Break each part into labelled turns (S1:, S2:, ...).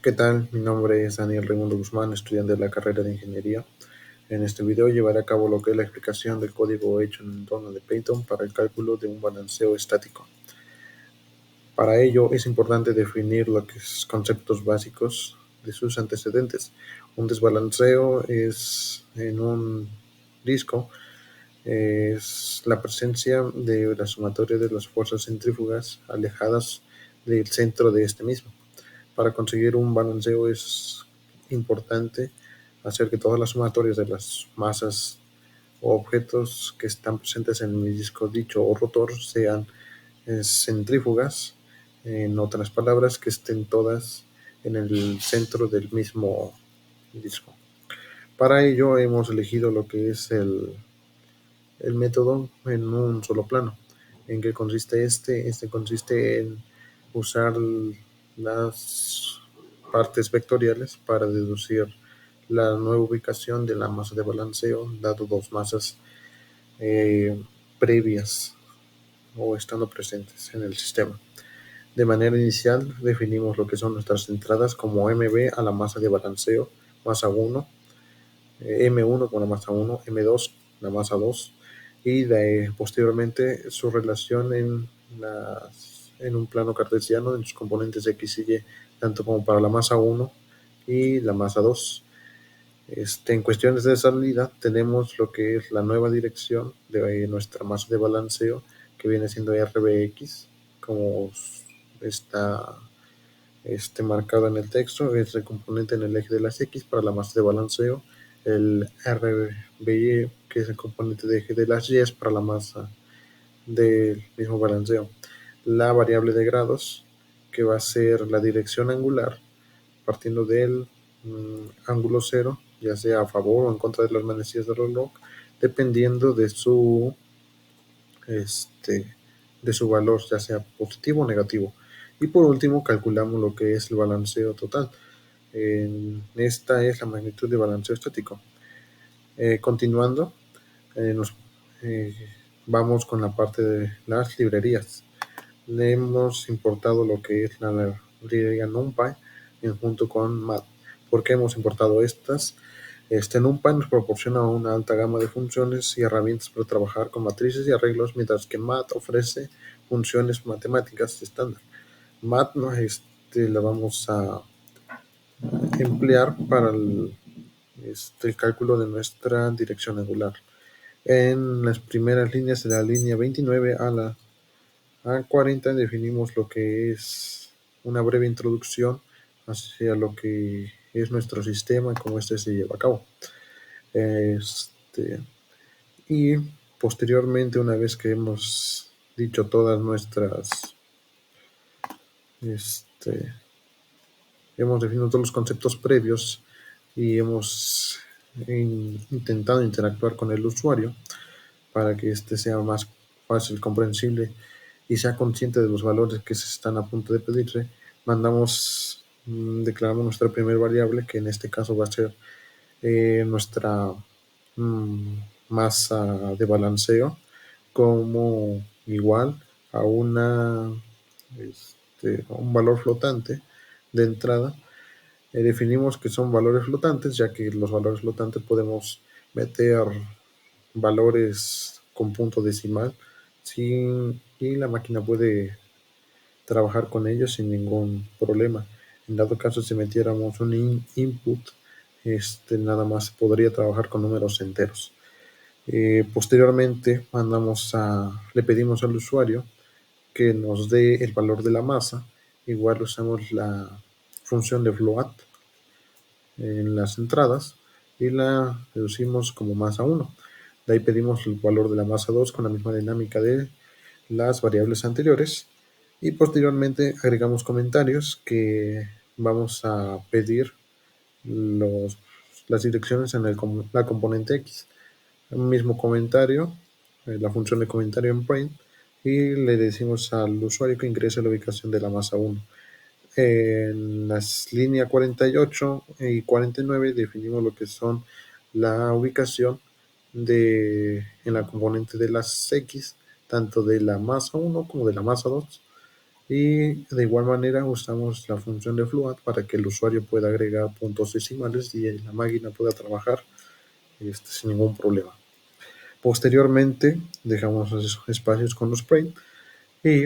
S1: ¿Qué tal? Mi nombre es Daniel Raimundo Guzmán, estudiante de la carrera de Ingeniería. En este video llevaré a cabo lo que es la explicación del código hecho en el entorno de Python para el cálculo de un balanceo estático. Para ello es importante definir los conceptos básicos de sus antecedentes. Un desbalanceo es en un disco es la presencia de la sumatoria de las fuerzas centrífugas alejadas del centro de este mismo. Para conseguir un balanceo es importante hacer que todas las sumatorias de las masas o objetos que están presentes en el disco dicho o rotor sean centrífugas, en otras palabras, que estén todas en el centro del mismo disco. Para ello hemos elegido lo que es el método en un solo plano. ¿En qué consiste este? Este consiste en usar las partes vectoriales para deducir la nueva ubicación de la masa de balanceo, dado dos masas previas o estando presentes en el sistema. De manera inicial definimos lo que son nuestras entradas como mb a la masa de balanceo, masa 1, m1 con la masa 1, m2 la masa 2, y posteriormente su relación en un plano cartesiano en sus componentes x y y, tanto como para la masa 1 y la masa 2. En cuestiones de salida tenemos lo que es la nueva dirección de nuestra masa de balanceo, que viene siendo RBX, como está marcado en el texto. Es el componente en el eje de las X para la masa de balanceo. El RBY, que es el componente de eje de las Y, es para la masa del mismo balanceo. La variable de grados, que va a ser la dirección angular, partiendo del ángulo cero, ya sea a favor o en contra de las manecillas del reloj, dependiendo de su valor, ya sea positivo o negativo. Y por último, calculamos lo que es el balanceo total. Esta es la magnitud de balanceo estático. Continuando, vamos con la parte de las librerías. Le hemos importado lo que es la librería NumPy junto con Math. ¿Por qué hemos importado estas? NumPy nos proporciona una alta gama de funciones y herramientas para trabajar con matrices y arreglos, mientras que Math ofrece funciones matemáticas estándar. Math la vamos a emplear para el cálculo de nuestra dirección angular. En las primeras líneas de la línea 29 a la A40 definimos lo que es una breve introducción hacia lo que es nuestro sistema y cómo este se lleva a cabo. Y posteriormente, una vez que hemos dicho todas nuestras hemos definido todos los conceptos previos y hemos intentado interactuar con el usuario para que este sea más fácil, comprensible y sea consciente de los valores que se están a punto de pedirle. Declaramos nuestra primera variable, que en este caso va a ser nuestra masa de balanceo, como igual a un valor flotante de entrada. Definimos que son valores flotantes, ya que los valores flotantes podemos meter valores con punto decimal y la máquina puede trabajar con ellos sin ningún problema. En dado caso, si metiéramos un input, nada más podría trabajar con números enteros. Posteriormente le pedimos al usuario que nos dé el valor de la masa. Igual usamos la función de float en las entradas y la reducimos como masa 1. De ahí pedimos el valor de la masa 2 con la misma dinámica de las variables anteriores, y posteriormente agregamos comentarios que vamos a pedir las direcciones en la componente X. El mismo comentario, la función de comentario en print, y le decimos al usuario que ingrese la ubicación de la masa 1. En las líneas 48 y 49 definimos lo que son la ubicación en la componente de las X, tanto de la masa 1 como de la masa 2. Y de igual manera usamos la función de float para que el usuario pueda agregar puntos decimales y la máquina pueda trabajar sin ningún problema. Posteriormente dejamos esos espacios con los frame y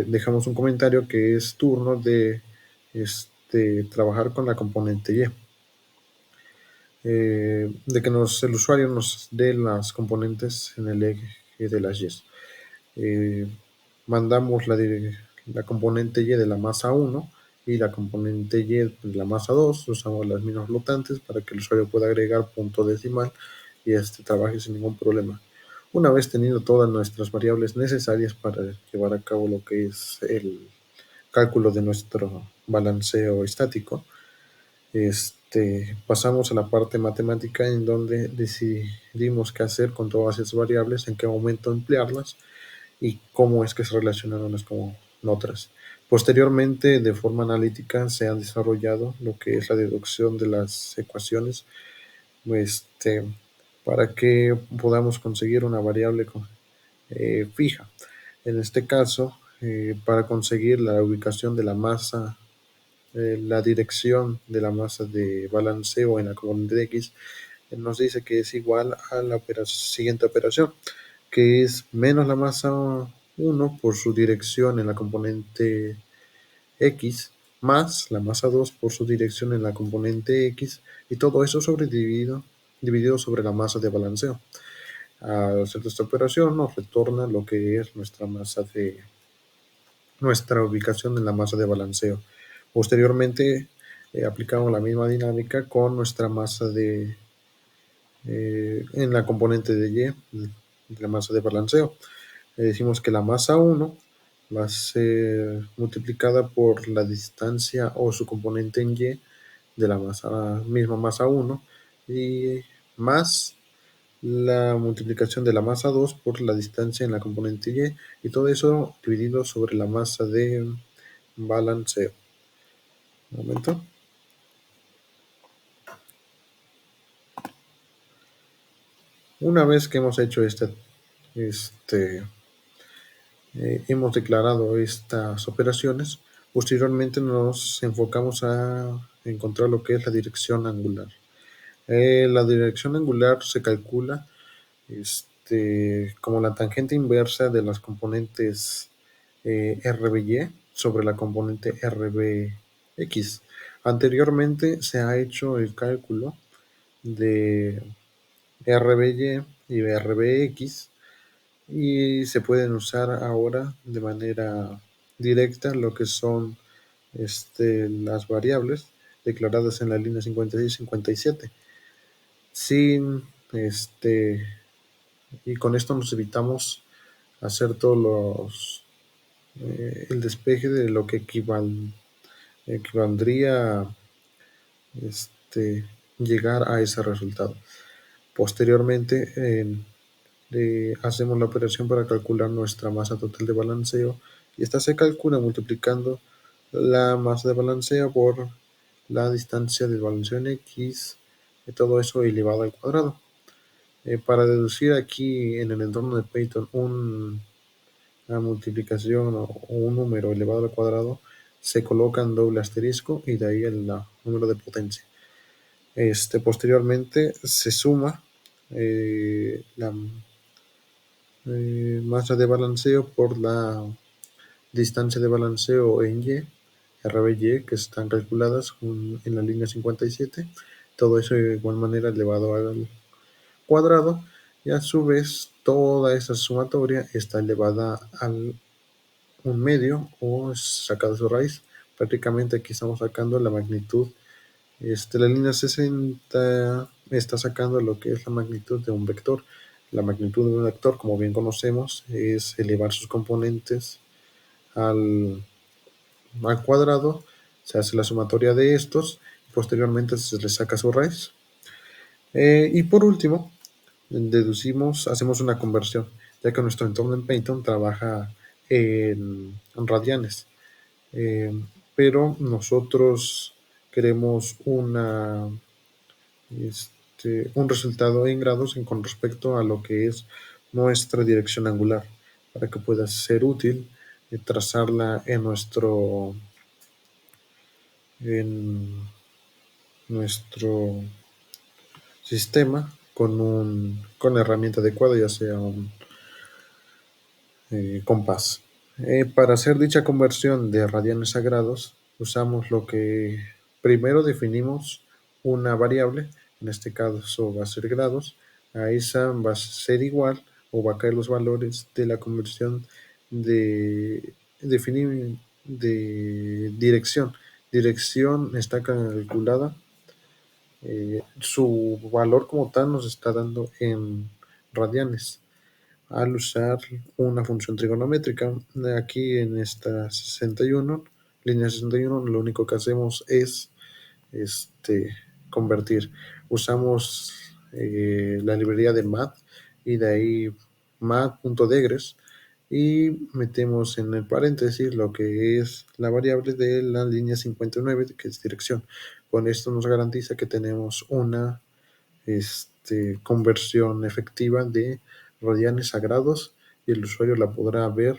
S1: dejamos un comentario que es turno de trabajar con la componente Y. De que el usuario nos dé las componentes en el eje de las Y. Mandamos la componente Y de la masa 1 y la componente Y de la masa 2. Usamos las mismas flotantes para que el usuario pueda agregar punto decimal y trabaje sin ningún problema. Una vez teniendo todas nuestras variables necesarias para llevar a cabo lo que es el cálculo de nuestro balanceo estático, pasamos a la parte matemática en donde decidimos qué hacer con todas esas variables, en qué momento emplearlas y cómo es que se relacionan unas con otras. Posteriormente, de forma analítica, se han desarrollado lo que es la deducción de las ecuaciones para que podamos conseguir una variable fija. En este caso, para conseguir la ubicación de la masa, la dirección de la masa de balanceo en la componente de X, nos dice que es igual a la siguiente operación, que es menos la masa 1 por su dirección en la componente X, más la masa 2 por su dirección en la componente X, y todo eso dividido sobre la masa de balanceo. Al hacer esta operación nos retorna lo que es nuestra ubicación en la masa de balanceo. Posteriormente aplicamos la misma dinámica con nuestra masa en la componente de Y, de la masa de balanceo. Decimos que la masa 1 va a ser multiplicada por la distancia o su componente en Y de la misma masa 1 y más la multiplicación de la masa 2 por la distancia en la componente Y, y todo eso dividido sobre la masa de balanceo. Un momento. Una vez que hemos hecho hemos declarado estas operaciones, posteriormente nos enfocamos a encontrar lo que es la dirección angular. La dirección angular se calcula como la tangente inversa de las componentes RBY sobre la componente RBX. Anteriormente se ha hecho el cálculo de RBY y RBX y se pueden usar ahora de manera directa lo que son las variables declaradas en la línea 56 y 57 sin y con esto nos evitamos hacer todos el despeje de lo que equivaldría a llegar a ese resultado. Posteriormente hacemos la operación para calcular nuestra masa total de balanceo y esta se calcula multiplicando la masa de balanceo por la distancia del balanceo en X y todo eso elevado al cuadrado. Para deducir aquí en el entorno de Python una multiplicación o un número elevado al cuadrado, se coloca en doble asterisco y de ahí el número de potencia. Posteriormente se suma la masa de balanceo por la distancia de balanceo en Y, RBY, que están calculadas en la línea 57. Todo eso de igual manera elevado al cuadrado y a su vez toda esa sumatoria está elevada al 1/2 o sacada su raíz. Prácticamente aquí estamos sacando la magnitud. La línea 60 está sacando lo que es la magnitud de un vector. La magnitud de un vector, como bien conocemos, es elevar sus componentes al cuadrado, se hace la sumatoria de estos, posteriormente se le saca su raíz. Y por último, hacemos una conversión, ya que nuestro entorno en Python trabaja en radianes. Pero nosotros queremos un resultado en grados con respecto a lo que es nuestra dirección angular, para que pueda ser útil trazarla en nuestro sistema con la herramienta adecuada, ya sea un compás. Para hacer dicha conversión de radianes a grados, usamos lo que primero definimos una variable, en este caso va a ser grados, a esa va a ser igual o va a caer los valores de la conversión de definir de dirección. Dirección está calculada, su valor como tal nos está dando en radianes al usar una función trigonométrica. Aquí en esta 61, línea 61, lo único que hacemos es convertir. Usamos la librería de math y de ahí math.degrees y metemos en el paréntesis lo que es la variable de la línea 59, que es dirección. Con esto nos garantiza que tenemos una conversión efectiva de radianes a grados y el usuario la podrá ver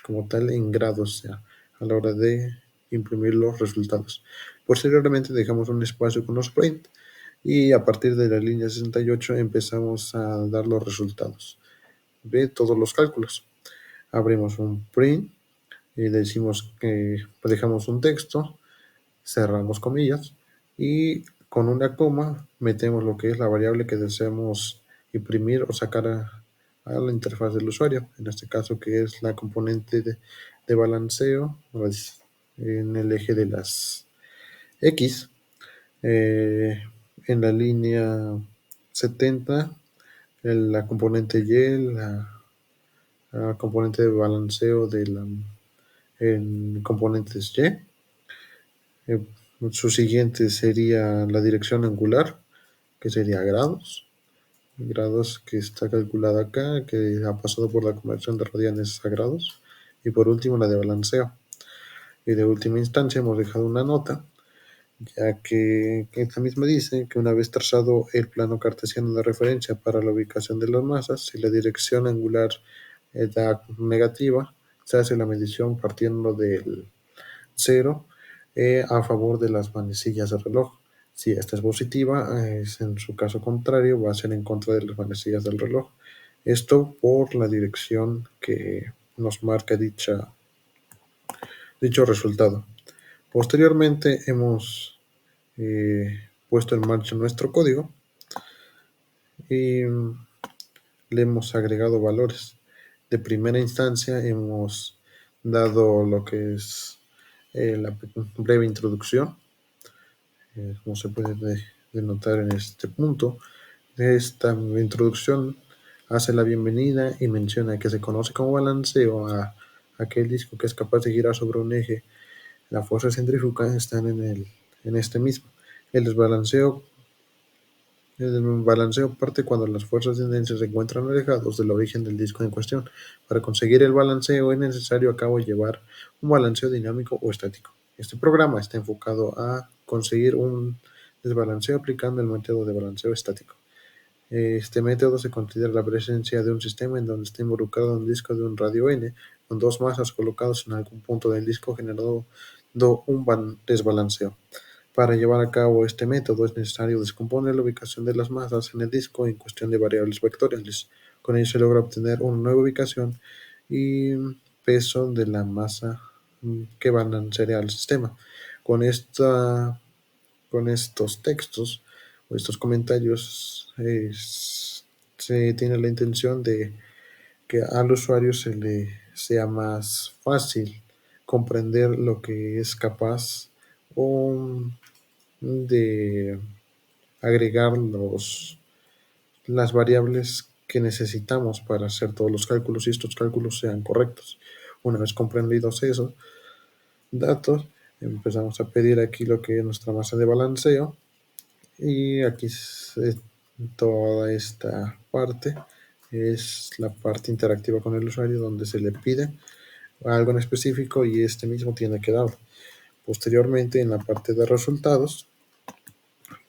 S1: como tal en grados, o sea, a la hora de imprimir los resultados. Posteriormente dejamos un espacio con los print y a partir de la línea 68 empezamos a dar los resultados de todos los cálculos. Abrimos un print y decimos que dejamos un texto, cerramos comillas y con una coma metemos lo que es la variable que deseamos imprimir o sacar a la interfaz del usuario, en este caso que es la componente de balanceo pues, en el eje de las X. En la línea 70 la componente Y, la componente de balanceo en componentes Y. Su siguiente sería la dirección angular, que sería grados que está calculada acá, que ha pasado por la conversión de radianes a grados. Y por último la de balanceo. Y de última instancia hemos dejado una nota, ya que esta misma dice que una vez trazado el plano cartesiano de referencia para la ubicación de las masas, si la dirección angular da negativa, se hace la medición partiendo del 0 a favor de las manecillas del reloj. Si esta es positiva, en su caso contrario va a ser en contra de las manecillas del reloj. Esto por la dirección que nos marca dicho resultado. Posteriormente hemos puesto en marcha nuestro código y le hemos agregado valores. De primera instancia hemos dado lo que es la breve introducción, como se puede denotar en este punto. Esta introducción hace la bienvenida y menciona que se conoce como balanceo a aquel disco que es capaz de girar sobre un eje. La fuerza centrífuga están en este mismo. El desbalanceo El balanceo parte cuando las fuerzas de inercia se encuentran alejados del origen del disco en cuestión. Para conseguir el balanceo es necesario a cabo llevar un balanceo dinámico o estático. Este programa está enfocado a conseguir un desbalanceo aplicando el método de balanceo estático. Este método se considera la presencia de un sistema en donde está involucrado un disco de un radio n con dos masas colocados en algún punto del disco generando un desbalanceo. Para llevar a cabo este método es necesario descomponer la ubicación de las masas en el disco en cuestión de variables vectoriales. Con ello se logra obtener una nueva ubicación y peso de la masa que balancearía al sistema. Con estos textos o estos comentarios se tiene la intención de que al usuario se le sea más fácil comprender lo que es capaz o de agregar las variables que necesitamos para hacer todos los cálculos y estos cálculos sean correctos. Una vez comprendidos esos datos, empezamos a pedir aquí lo que es nuestra masa de balanceo y aquí toda esta parte es la parte interactiva con el usuario donde se le pide algo en específico y este mismo tiene que darlo. Posteriormente, en la parte de resultados,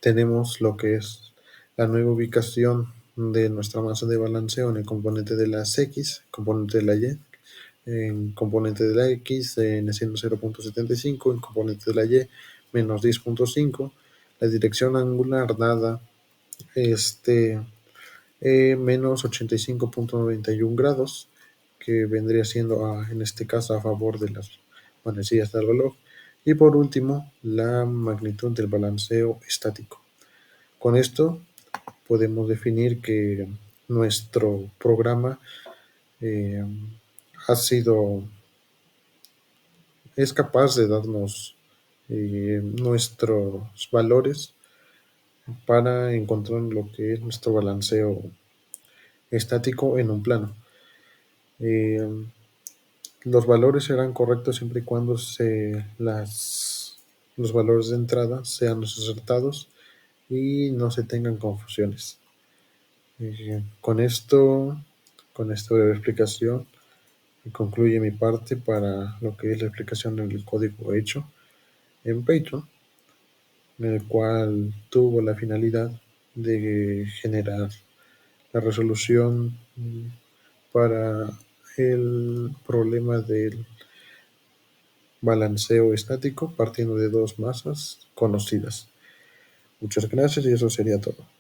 S1: tenemos lo que es la nueva ubicación de nuestra masa de balanceo en el componente de las X, componente de la Y. En componente de la X, n siendo 0.75, en componente de la Y, menos 10.5, la dirección angular dada menos 85.91 grados, que vendría siendo en este caso a favor de las manecillas del reloj, y por último la magnitud del balanceo estático. Con esto podemos definir que nuestro programa eh, es capaz de darnos nuestros valores para encontrar lo que es nuestro balanceo estático en un plano. Los valores serán correctos siempre y cuando los valores de entrada sean los acertados y no se tengan confusiones. Con esta breve explicación, concluye mi parte para lo que es la explicación del código hecho en Python, en el cual tuvo la finalidad de generar la resolución para el problema del balanceo estático partiendo de dos masas conocidas. Muchas gracias y eso sería todo.